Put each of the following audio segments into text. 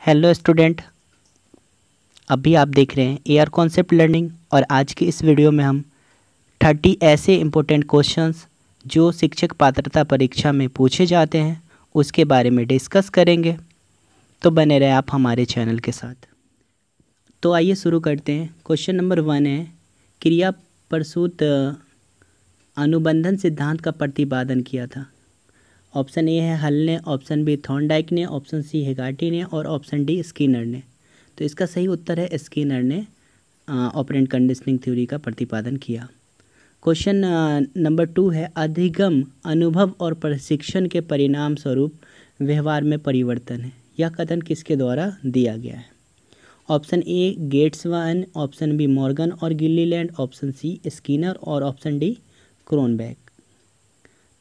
Hello student, अभी आप देख रहे हैं एआर कॉन्सेप्ट लर्निंग और आज की इस वीडियो में हम 30 ऐसे इम्पोर्टेंट क्वेश्चंस जो शिक्षक पात्रता परीक्षा में पूछे जाते हैं उसके बारे में डिस्कस करेंगे। तो बने रहे आप हमारे चैनल के साथ। तो आइए शुरू करते हैं। क्वेश्चन नंबर 1 है, क्रिया प्रसूत अनुबंधन सिद्धांत का प्रतिपादन किया था। ऑप्शन ए है हल ने, ऑप्शन बी थॉर्नडाइक ने, ऑप्शन सी हेगार्टी ने और ऑप्शन डी स्किनर ने। तो इसका सही उत्तर है स्किनर ने ऑपरेंट कंडीशनिंग थ्योरी का प्रतिपादन किया। क्वेश्चन नंबर 2 है, अधिगम अनुभव और प्रशिक्षण के परिणाम स्वरूप व्यवहार में परिवर्तन है। यह कथन किसके द्वारा दिया गया है? ऑप्शन ए गेट्सवान, ऑप्शन बी मॉर्गन और गिलीलैंड, ऑप्शन सी स्किनर और ऑप्शन डी क्रोनबैक।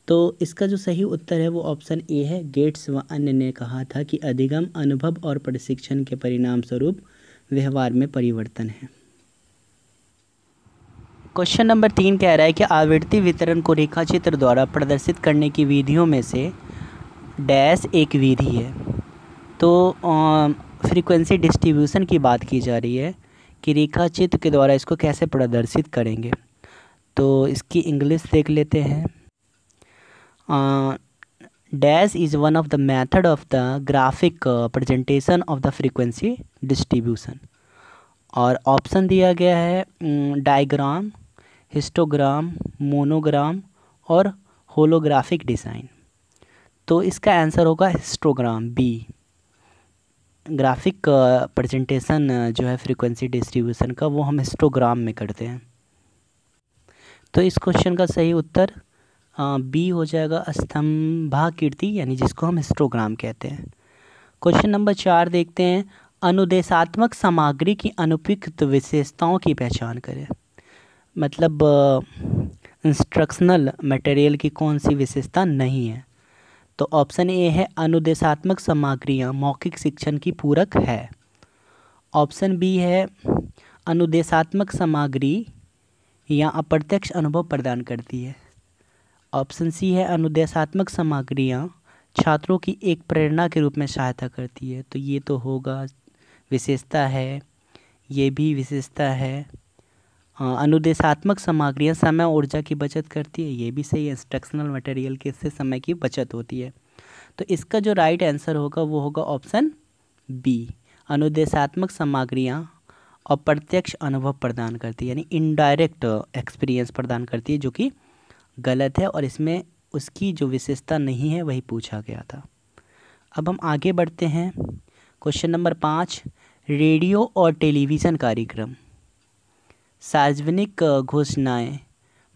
तो इसका जो सही उत्तर है वो ऑप्शन ए है, गेट्स व अन्य ने कहा था कि अधिगम अनुभव और प्रशिक्षण के परिणाम स्वरूप व्यवहार में परिवर्तन है। क्वेश्चन नंबर 3 कह रहा है कि आवृत्ति वितरण को रेखाचित्र द्वारा प्रदर्शित करने की विधियों में से डैश एक विधि है। तो फ्रीक्वेंसी डिस्ट्रीब्यूशन की बात की जा रही है कि रेखाचित्र के द्वारा इसको कैसे प्रदर्शित करेंगे। तो इसकी इंग्लिश देख लेते हैं। Dash is one of the method of the graphic presentation of the frequency distribution। और ऑप्शन दिया गया है डायग्राम, हिस्टोग्राम, मोनोग्राम और होलोग्राफिक डिज़ाइन। तो इसका आंसर होगा हिस्टोग्राम, बी। ग्राफिक प्रेजेंटेशन जो है फ्रीक्वेंसी डिस्ट्रीब्यूशन का वो हम हिस्टोग्राम में करते हैं। तो इस क्वेश्चन का सही उत्तर बी हो जाएगा, स्तंभाकृति, यानी जिसको हम हिस्टोग्राम कहते हैं। क्वेश्चन नंबर 4 देखते हैं, अनुदेशात्मक सामग्री की अनुपयुक्त विशेषताओं की पहचान करें। मतलब इंस्ट्रक्शनल मटेरियल की कौन सी विशेषता नहीं है? तो ऑप्शन ए है अनुदेशात्मक सामग्रियाँ मौखिक शिक्षण की पूरक है। ऑप्शन बी है अनुदेशात्मक सामग्री या अप्रत्यक्ष अनुभव प्रदान करती है। ऑप्शन सी है अनुदेशात्मक सामग्रियाँ छात्रों की एक प्रेरणा के रूप में सहायता करती है। तो ये तो होगा विशेषता है, ये भी विशेषता है। अनुदेशात्मक सामग्रियाँ समय और ऊर्जा की बचत करती है, ये भी सही है। इंस्ट्रक्शनल मटेरियल के से समय की बचत होती है। तो इसका जो राइट आंसर होगा वो होगा ऑप्शन बी, अनुदेशात्मक सामग्रियाँ अप्रत्यक्ष अनुभव प्रदान करती है, यानी इनडायरेक्ट एक्सपीरियंस प्रदान करती है, जो कि गलत है और इसमें उसकी जो विशेषता नहीं है वही पूछा गया था। अब हम आगे बढ़ते हैं। क्वेश्चन नंबर 5, रेडियो और टेलीविज़न कार्यक्रम सार्वजनिक घोषणाएं,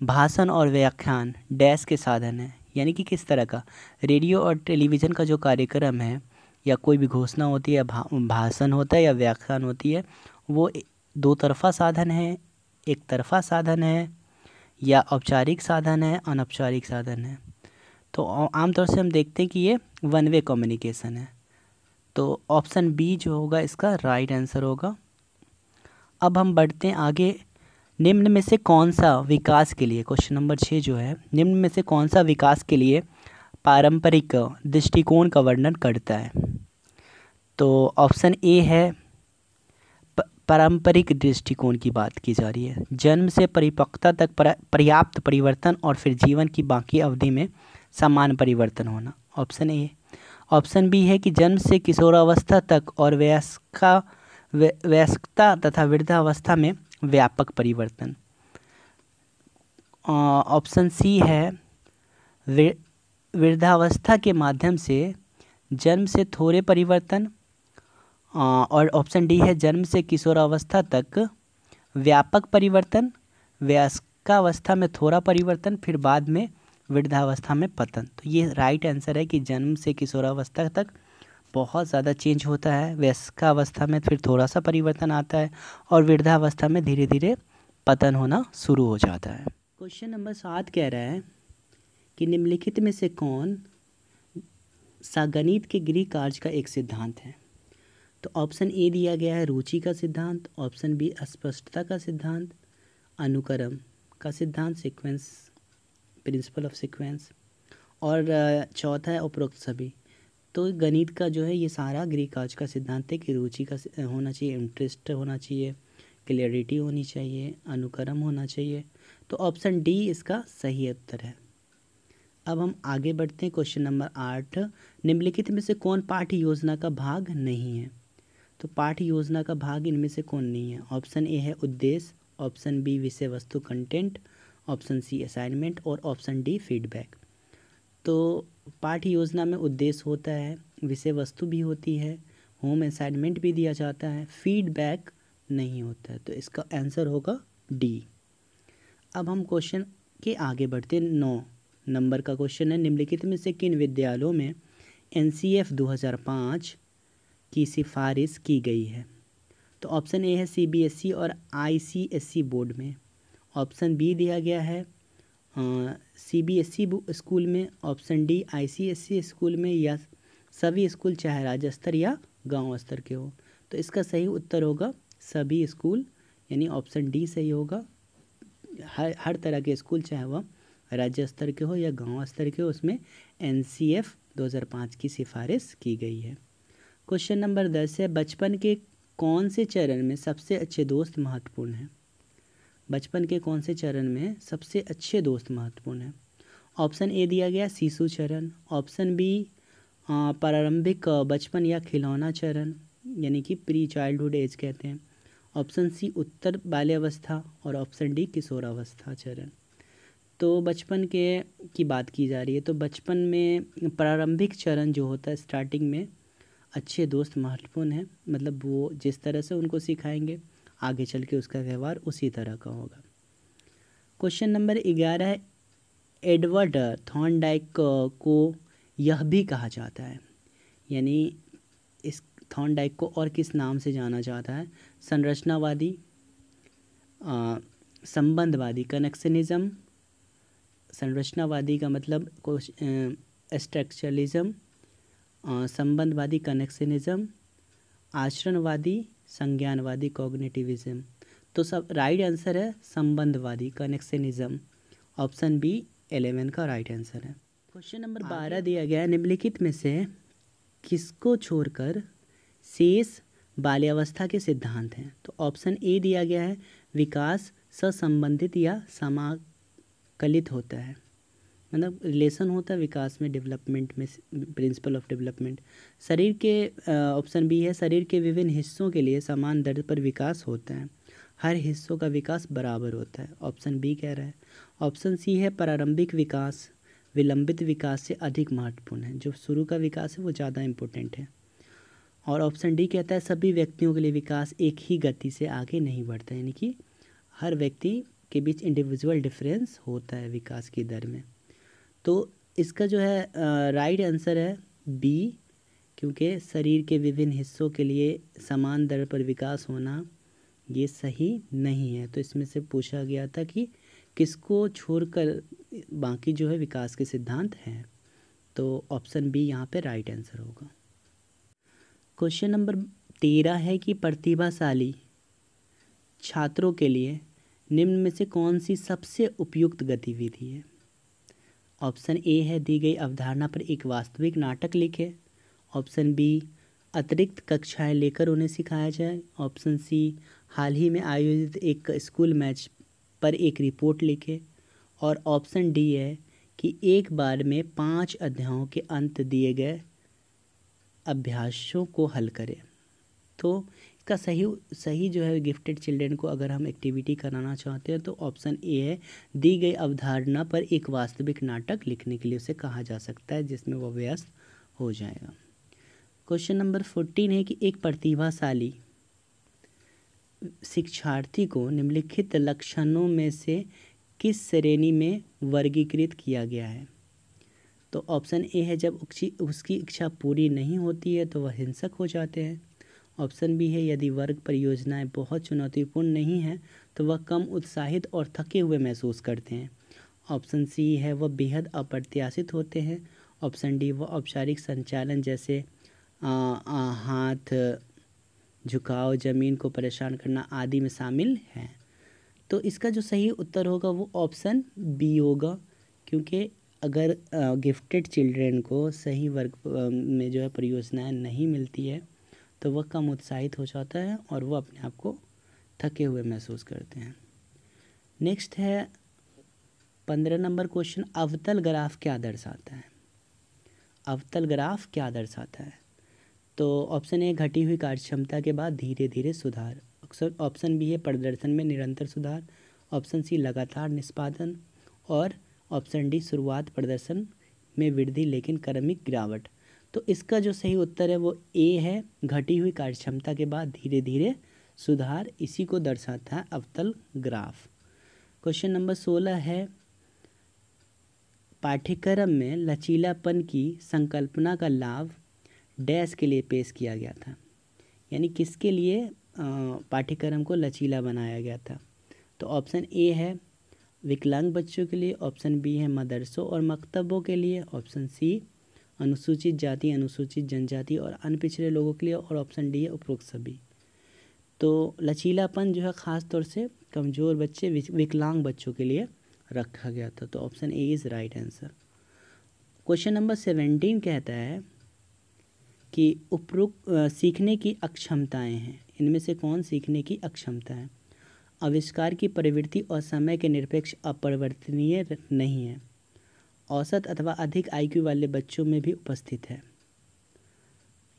भाषण और व्याख्यान डैश के साधन है। यानी कि किस तरह का रेडियो और टेलीविज़न का जो कार्यक्रम है या कोई भी घोषणा होती है, भाषण होता है या व्याख्यान होती है, वो दो तरफा साधन है, एक तरफा साधन है, या औपचारिक साधन है, अनौपचारिक साधन है। तो आमतौर से हम देखते हैं कि ये वन वे कम्युनिकेशन है। तो ऑप्शन बी जो होगा इसका राइट आंसर होगा। अब हम बढ़ते हैं आगे। निम्न में से कौन सा विकास के लिए, क्वेश्चन नंबर 6 जो है, निम्न में से कौन सा विकास के लिए पारंपरिक दृष्टिकोण का वर्णन करता है? तो ऑप्शन ए है पारंपरिक दृष्टिकोण की बात की जा रही है, जन्म से परिपक्वता तक पर्याप्त परिवर्तन और फिर जीवन की बाकी अवधि में समान परिवर्तन होना, ऑप्शन ए। ऑप्शन बी है कि जन्म से किशोरावस्था तक और वयस्कता तथा वृद्धावस्था में व्यापक परिवर्तन। ऑप्शन सी है वृद्धावस्था के माध्यम से जन्म से थोड़े परिवर्तन, और ऑप्शन डी है जन्म से किशोरावस्था तक व्यापक परिवर्तन, वयस्कावस्था में थोड़ा परिवर्तन, फिर बाद में वृद्धावस्था में पतन। तो ये राइट आंसर है कि जन्म से किशोरावस्था तक बहुत ज़्यादा चेंज होता है, वयस्कावस्था में फिर थोड़ा सा परिवर्तन आता है और वृद्धावस्था में धीरे धीरे पतन होना शुरू हो जाता है। क्वेश्चन नंबर 7 कह रहा है कि निम्नलिखित में से कौन सा गणित के गृह कार्य का एक सिद्धांत है? तो ऑप्शन ए दिया गया है रुचि का सिद्धांत, ऑप्शन बी अस्पष्टता का सिद्धांत, अनुक्रम का सिद्धांत, सीक्वेंस, प्रिंसिपल ऑफ सीक्वेंस, और चौथा है उपरोक्त सभी। तो गणित का जो है ये सारा ग्रीक काज का सिद्धांत है कि रुचि का होना चाहिए, इंटरेस्ट होना चाहिए, क्लियरिटी होनी चाहिए, अनुक्रम होना चाहिए। तो ऑप्शन डी इसका सही उत्तर है। अब हम आगे बढ़ते हैं। क्वेश्चन नंबर 8, निम्नलिखित में से कौन पाठ्य योजना का भाग नहीं है? तो पाठ्य योजना का भाग इनमें से कौन नहीं है? ऑप्शन ए है उद्देश्य, ऑप्शन बी विषय वस्तु कंटेंट, ऑप्शन सी असाइनमेंट और ऑप्शन डी फीडबैक। तो पाठ्य योजना में उद्देश्य होता है, विषय वस्तु भी होती है, होम असाइनमेंट भी दिया जाता है, फीडबैक नहीं होता है। तो इसका आंसर होगा डी। अब हम क्वेश्चन के आगे बढ़ते हैं। 9 नंबर का क्वेश्चन है, निम्नलिखित में से किन विद्यालयों में NCF 2005 की सिफारिश की गई है? तो ऑप्शन ए है CBSE और ICSE बोर्ड में, ऑप्शन बी दिया गया है CBSE स्कूल में, ऑप्शन डी ICSE स्कूल में, या सभी स्कूल चाहे राज्य स्तर या गांव स्तर के हो। तो इसका सही उत्तर होगा सभी स्कूल, यानी ऑप्शन डी सही होगा। हर तरह के स्कूल चाहे वह राज्य स्तर के हो या गांव स्तर के हो, उसमें NCF 2005 की सिफारिश की गई है। क्वेश्चन नंबर 10 है, बचपन के कौन से चरण में सबसे अच्छे दोस्त महत्वपूर्ण हैं? बचपन के कौन से चरण में सबसे अच्छे दोस्त महत्वपूर्ण हैं? ऑप्शन ए दिया गया शिशु चरण, ऑप्शन बी प्रारंभिक बचपन या खिलौना चरण, यानी कि प्री चाइल्डहुड एज कहते हैं, ऑप्शन सी उत्तर बाल्यावस्था और ऑप्शन डी किशोरावस्था चरण। तो बचपन के की बात की जा रही है, तो बचपन में प्रारंभिक चरण जो होता है स्टार्टिंग में, अच्छे दोस्त महत्वपूर्ण है, मतलब वो जिस तरह से उनको सिखाएंगे आगे चल के उसका व्यवहार उसी तरह का होगा। क्वेश्चन नंबर 11 है, एडवर्ड थॉर्नडाइक को यह भी कहा जाता है, यानी इस थॉर्नडाइक को और किस नाम से जाना जाता है? संरचनावादी, संबंधवादी, कनेक्शनिज्म, संरचनावादी का मतलब स्ट्रक्चरलिज्म, संबंधवादी कनेक्शनिज्म, आचरणवादी, संज्ञानवादी कॉग्निटिविज्म। तो सब राइट आंसर है संबंधवादी कनेक्शनिज्म, ऑप्शन बी 11 का राइट आंसर है। क्वेश्चन नंबर 12 दिया गया है, निम्नलिखित में से किसको छोड़कर शेष बाल्यावस्था के सिद्धांत हैं? तो ऑप्शन ए दिया गया है विकास सहसंबंधित या समाकलित होता है, मतलब रिलेशन होता है विकास में, डेवलपमेंट में, प्रिंसिपल ऑफ डेवलपमेंट। शरीर के ऑप्शन बी है शरीर के विभिन्न हिस्सों के लिए समान दर पर विकास होता है, हर हिस्सों का विकास बराबर होता है, ऑप्शन बी कह रहा है। ऑप्शन सी है प्रारंभिक विकास विलंबित विकास से अधिक महत्वपूर्ण है, जो शुरू का विकास है वो ज़्यादा इम्पोर्टेंट है। और ऑप्शन डी कहता है सभी व्यक्तियों के लिए विकास एक ही गति से आगे नहीं बढ़ता, यानी कि हर व्यक्ति के बीच इंडिविजुअल डिफरेंस होता है विकास की दर में। तो इसका जो है राइट आंसर है बी, क्योंकि शरीर के विभिन्न हिस्सों के लिए समान दर पर विकास होना ये सही नहीं है। तो इसमें से पूछा गया था कि किसको छोड़कर बाकी जो है विकास के सिद्धांत हैं, तो ऑप्शन बी यहाँ पे राइट आंसर होगा। क्वेश्चन नंबर 13 है कि प्रतिभाशाली छात्रों के लिए निम्न में से कौन सी सबसे उपयुक्त गतिविधि है? ऑप्शन ए है दी गई अवधारणा पर एक वास्तविक नाटक लिखे, ऑप्शन बी अतिरिक्त कक्षाएं लेकर उन्हें सिखाया जाए, ऑप्शन सी हाल ही में आयोजित एक स्कूल मैच पर एक रिपोर्ट लिखे, और ऑप्शन डी है कि एक बार में 5 अध्यायों के अंत दिए गए अभ्यासों को हल करें। तो इसका सही जो है गिफ्टेड चिल्ड्रेन को अगर हम एक्टिविटी कराना चाहते हैं तो ऑप्शन ए है दी गई अवधारणा पर एक वास्तविक नाटक लिखने के लिए उसे कहा जा सकता है, जिसमें वो व्यस्त हो जाएगा। क्वेश्चन नंबर 14 है कि एक प्रतिभाशाली शिक्षार्थी को निम्नलिखित लक्षणों में से किस श्रेणी में वर्गीकृत किया गया है? तो ऑप्शन ए है जब उसकी इच्छा पूरी नहीं होती है तो वह हिंसक हो जाते हैं, ऑप्शन बी है यदि वर्ग परियोजनाएं बहुत चुनौतीपूर्ण नहीं हैं तो वह कम उत्साहित और थके हुए महसूस करते हैं, ऑप्शन सी है वह बेहद अप्रत्याशित होते हैं, ऑप्शन डी वह औपचारिक संचालन जैसे हाथ झुकाव, ज़मीन को परेशान करना आदि में शामिल हैं। तो इसका जो सही उत्तर होगा वो ऑप्शन बी होगा, क्योंकि अगर गिफ्टेड चिल्ड्रेन को सही वर्ग में जो है परियोजनाएं नहीं मिलती है तो वह कम उत्साहित हो जाता है और वो अपने आप को थके हुए महसूस करते हैं। नेक्स्ट है 15 नंबर क्वेश्चन, अवतल ग्राफ क्या दर्शाता है? अवतल ग्राफ क्या दर्शाता है? तो ऑप्शन ए घटी हुई कार्यक्षमता के बाद धीरे धीरे सुधार, ऑप्शन बी है प्रदर्शन में निरंतर सुधार, ऑप्शन सी लगातार निष्पादन और ऑप्शन डी शुरुआत प्रदर्शन में वृद्धि लेकिन क्रमिक गिरावट। तो इसका जो सही उत्तर है वो ए है, घटी हुई कार्यक्षमता के बाद धीरे धीरे सुधार, इसी को दर्शाता है अवतल ग्राफ। क्वेश्चन नंबर 16 है, पाठ्यक्रम में लचीलापन की संकल्पना का लाभ डैश के लिए पेश किया गया था, यानी किसके लिए पाठ्यक्रम को लचीला बनाया गया था? तो ऑप्शन ए है विकलांग बच्चों के लिए, ऑप्शन बी है मदरसों और मकतबों के लिए, ऑप्शन सी अनुसूचित जाति अनुसूचित जनजाति और अन्य पिछड़े लोगों के लिए, और ऑप्शन डी है उपरोक्त सभी। तो लचीलापन जो है ख़ास तौर से कमज़ोर बच्चे विकलांग बच्चों के लिए रखा गया था। तो option A is right answer. Question number 17 कहता है कि उपरोक्त सीखने की अक्षमताएं हैं, इनमें से कौन सीखने की अक्षमता है? आविष्कार की प्रवृत्ति और समय के निरपेक्ष अपरिवर्तनीय नहीं है, औसत अथवा अधिक आईक्यू वाले बच्चों में भी उपस्थित है,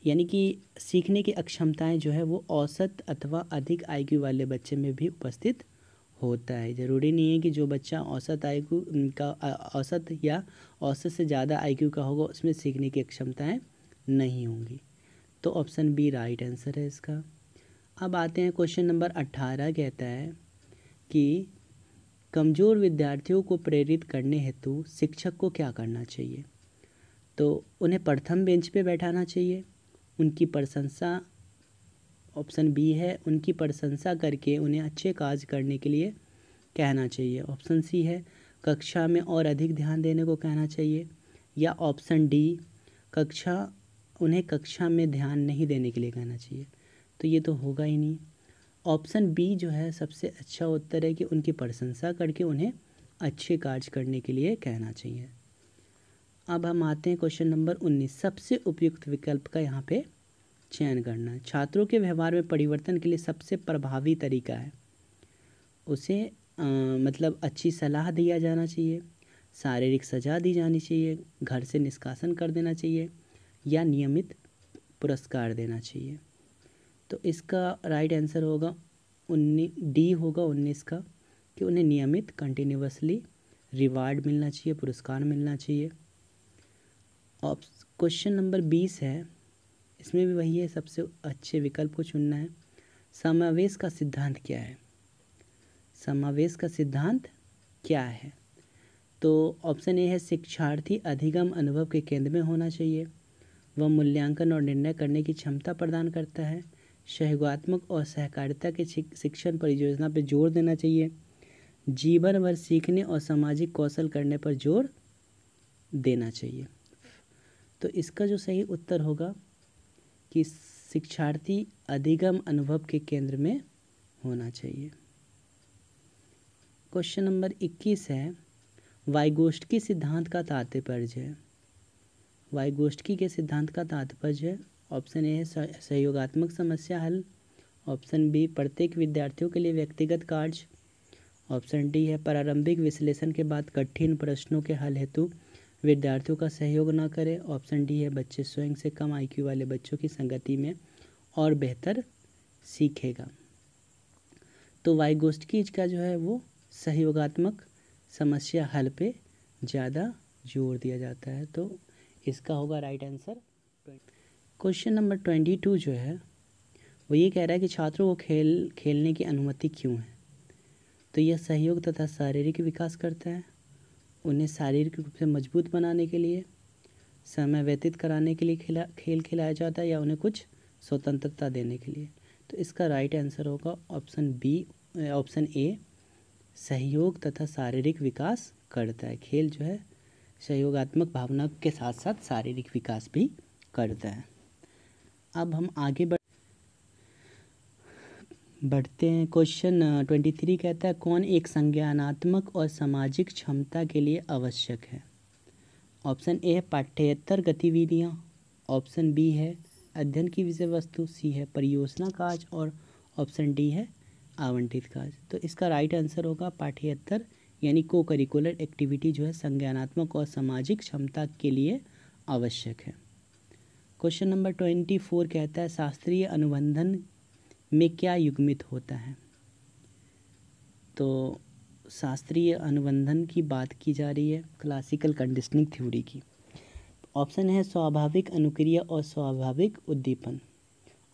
यानी कि सीखने की अक्षमताएं जो है वो औसत अथवा अधिक आईक्यू वाले बच्चे में भी उपस्थित होता है। ज़रूरी नहीं है कि जो बच्चा औसत आईक्यू का औसत या औसत से ज़्यादा आईक्यू का होगा उसमें सीखने की क्षमताएं नहीं होंगी। तो ऑप्शन बी राइट आंसर है इसका। अब आते हैं क्वेश्चन नंबर 18 कहता है कि कमज़ोर विद्यार्थियों को प्रेरित करने हेतु शिक्षक को क्या करना चाहिए? तो उन्हें प्रथम बेंच पे बैठाना चाहिए, उनकी प्रशंसा, ऑप्शन बी है उनकी प्रशंसा करके उन्हें अच्छे कार्य करने के लिए कहना चाहिए, ऑप्शन सी है कक्षा में और अधिक ध्यान देने को कहना चाहिए, या ऑप्शन डी उन्हें कक्षा में ध्यान नहीं देने के लिए कहना चाहिए। तो ये तो होगा ही नहीं। ऑप्शन बी जो है सबसे अच्छा उत्तर है कि उनकी प्रशंसा करके उन्हें अच्छे कार्य करने के लिए कहना चाहिए। अब हम आते हैं क्वेश्चन नंबर 19, सबसे उपयुक्त विकल्प का यहाँ पे चयन करना है। छात्रों के व्यवहार में परिवर्तन के लिए सबसे प्रभावी तरीका है, उसे मतलब अच्छी सलाह दिया जाना चाहिए, शारीरिक सजा दी जानी चाहिए, घर से निष्कासन कर देना चाहिए, या नियमित पुरस्कार देना चाहिए। तो इसका राइट आंसर होगा डी होगा 19 का, कि उन्हें नियमित कंटिन्यूसली रिवार्ड मिलना चाहिए, पुरस्कार मिलना चाहिए। और क्वेश्चन नंबर 20 है, इसमें भी वही है, सबसे अच्छे विकल्प को चुनना है। समावेश का सिद्धांत क्या है? समावेश का सिद्धांत क्या है? तो ऑप्शन ए है शिक्षार्थी अधिगम अनुभव के केंद्र में होना चाहिए, वह मूल्यांकन और निर्णय करने की क्षमता प्रदान करता है, सहयोगात्मक और सहकारिता के शिक्षण परियोजना पर जोर देना चाहिए, जीवन भर सीखने और सामाजिक कौशल करने पर जोर देना चाहिए। तो इसका जो सही उत्तर होगा कि शिक्षार्थी अधिगम अनुभव के केंद्र में होना चाहिए। क्वेश्चन नंबर 21 है, वाइगोस्टकी सिद्धांत का तात्पर्य है। वाइगोस्टकी के सिद्धांत का तात्पर्य है, ऑप्शन ए है सहयोगात्मक समस्या हल, ऑप्शन बी प्रत्येक विद्यार्थियों के लिए व्यक्तिगत कार्य, ऑप्शन डी है प्रारंभिक विश्लेषण के बाद कठिन प्रश्नों के हल हेतु विद्यार्थियों का सहयोग न करें, ऑप्शन डी है बच्चे स्वयं से कम आईक्यू वाले बच्चों की संगति में और बेहतर सीखेगा। तो वाइगोस्टकी का जो है वो सहयोगात्मक समस्या हल पे ज़्यादा जोर दिया जाता है, तो इसका होगा राइट आंसर। क्वेश्चन नंबर 22 जो है वो ये कह रहा है कि छात्रों को खेलने की अनुमति क्यों है? तो यह सहयोग तथा शारीरिक विकास करता है, उन्हें शारीरिक रूप से मजबूत बनाने के लिए, समय व्यतीत कराने के लिए खेल खिलाया जाता है, या उन्हें कुछ स्वतंत्रता देने के लिए। तो इसका राइट आंसर होगा ऑप्शन ए, सहयोग तथा शारीरिक विकास करता है। खेल जो है सहयोगात्मक भावना के साथ साथ शारीरिक विकास भी करता है। अब हम आगे बढ़ते हैं। क्वेश्चन 23 कहता है कौन एक संज्ञानात्मक और सामाजिक क्षमता के लिए आवश्यक है? ऑप्शन ए है पाठ्येतर गतिविधियाँ, ऑप्शन बी है अध्ययन की विषय वस्तु, सी है परियोजना कार्य और ऑप्शन डी है आवंटित कार्य। तो इसका राइट आंसर होगा पाठ्येतर यानी को करिकुलर एक्टिविटी जो है संज्ञानात्मक और सामाजिक क्षमता के लिए आवश्यक है। क्वेश्चन नंबर 24 कहता है शास्त्रीय अनुबंधन में क्या युग्मित होता है। तो शास्त्रीय अनुबंधन की बात की जा रही है क्लासिकल कंडीशनिंग थ्योरी की। ऑप्शन है स्वाभाविक अनुक्रिया और स्वाभाविक उद्दीपन,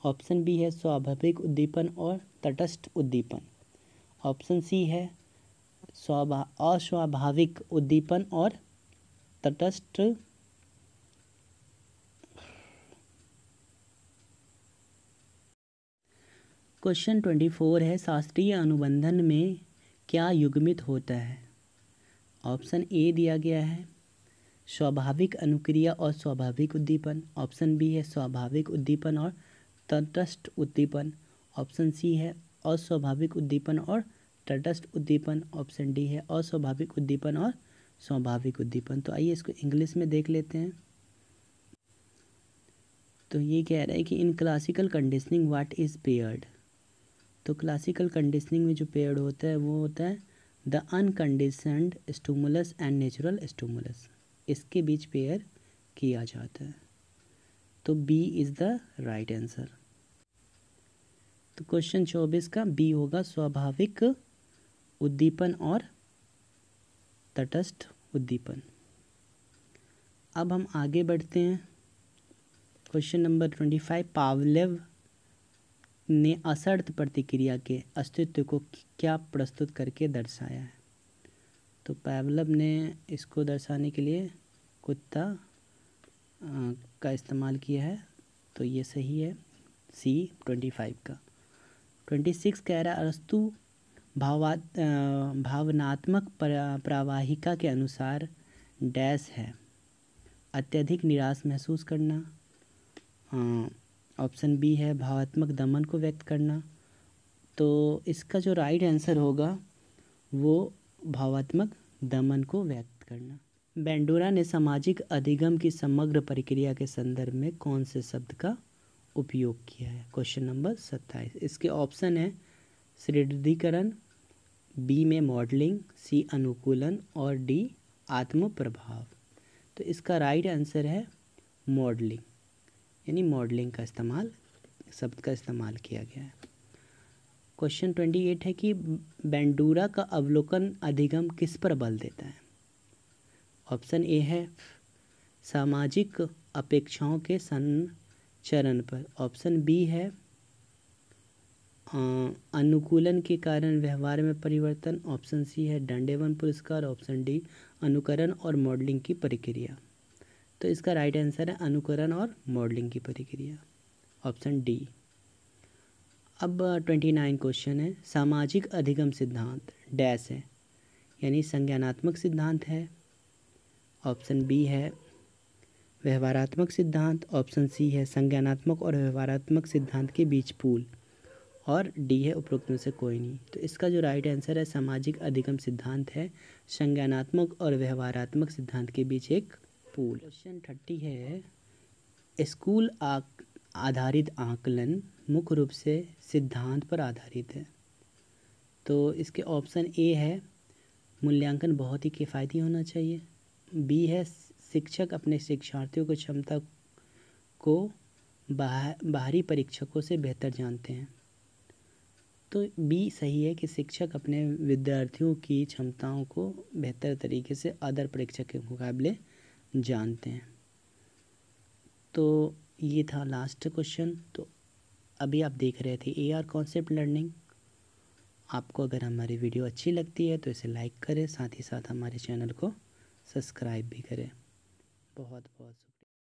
ऑप्शन बी है स्वाभाविक उद्दीपन और तटस्थ उद्दीपन, ऑप्शन सी है अस्वाभाविक उद्दीपन और तटस्थ क्वेश्चन 24 है शास्त्रीय अनुबंधन में क्या युग्मित होता है। ऑप्शन ए दिया गया है स्वाभाविक अनुक्रिया और स्वाभाविक उद्दीपन, ऑप्शन बी है स्वाभाविक उद्दीपन और तटस्थ उद्दीपन, ऑप्शन सी है अस्वाभाविक उद्दीपन और तटस्थ उद्दीपन, ऑप्शन डी है अस्वाभाविक उद्दीपन और स्वाभाविक उद्दीपन। तो आइए इसको इंग्लिश में देख लेते हैं। तो ये कह रहा है कि in classical conditioning what is paired. तो क्लासिकल कंडीशनिंग में जो पेयर्ड होता है वो होता है the unconditioned stimulus and natural stimulus, इसके बीच पेयर किया जाता है। तो B is the right answer. तो क्वेश्चन 24 का बी होगा स्वाभाविक उद्दीपन और तटस्थ उद्दीपन। अब हम आगे बढ़ते हैं। क्वेश्चन नंबर 25 पावलोव ने असर्त प्रतिक्रिया के अस्तित्व को क्या प्रस्तुत करके दर्शाया है। तो पावलोव ने इसको दर्शाने के लिए कुत्ता का इस्तेमाल किया है। तो ये सही है सी 25 का। 26 कह रहा है अरस्तु भावनात्मक प्रवाहिका के अनुसार डैश है अत्यधिक निराश महसूस करना, ऑप्शन बी है भावात्मक दमन को व्यक्त करना। तो इसका जो राइट आंसर होगा वो भावात्मक दमन को व्यक्त करना। बेंडोरा ने सामाजिक अधिगम की समग्र प्रक्रिया के संदर्भ में कौन से शब्द का उपयोग किया है। Question number 27। इसके ऑप्शन है सुदृढ़ीकरण, बी में मॉडलिंग, सी अनुकूलन और डी आत्म प्रभाव। तो इसका राइट आंसर है मॉडलिंग, यानी मॉडलिंग का इस्तेमाल शब्द का इस्तेमाल किया गया है। क्वेश्चन 28 है कि बेंडोरा का अवलोकन अधिगम किस पर बल देता है। ऑप्शन ए है सामाजिक अपेक्षाओं के संचरण पर, ऑप्शन बी है अनुकूलन के कारण व्यवहार में परिवर्तन, ऑप्शन सी है दंड एवं पुरस्कार, ऑप्शन डी अनुकरण और मॉडलिंग की प्रक्रिया। तो इसका राइट आंसर है अनुकरण और मॉडलिंग की प्रक्रिया, ऑप्शन डी। अब 29 क्वेश्चन है सामाजिक अधिगम सिद्धांत डैश है, यानी संज्ञानात्मक सिद्धांत है, ऑप्शन बी है व्यवहारात्मक सिद्धांत, ऑप्शन सी है संज्ञानात्मक और व्यवहारात्मक सिद्धांत के बीच पुल, और डी है उपरोक्त में से कोई नहीं। तो इसका जो राइट आंसर है सामाजिक अधिगम सिद्धांत है संज्ञानात्मक और व्यवहारात्मक सिद्धांत के बीच एक पुल। क्वेश्चन 30 है स्कूल आधारित आकलन मुख्य रूप से सिद्धांत पर आधारित है। तो इसके ऑप्शन ए है मूल्यांकन बहुत ही किफ़ायती होना चाहिए, बी है शिक्षक अपने शिक्षार्थियों की क्षमता को बाहरी परीक्षकों से बेहतर जानते हैं। तो बी सही है कि शिक्षक अपने विद्यार्थियों की क्षमताओं को बेहतर तरीके से अदर परीक्षक के मुकाबले जानते हैं। तो ये था लास्ट क्वेश्चन। तो अभी आप देख रहे थे AR कॉन्सेप्ट लर्निंग। आपको अगर हमारी वीडियो अच्छी लगती है तो इसे लाइक करें, साथ ही साथ हमारे चैनल को सब्सक्राइब भी करें। बहुत बहुत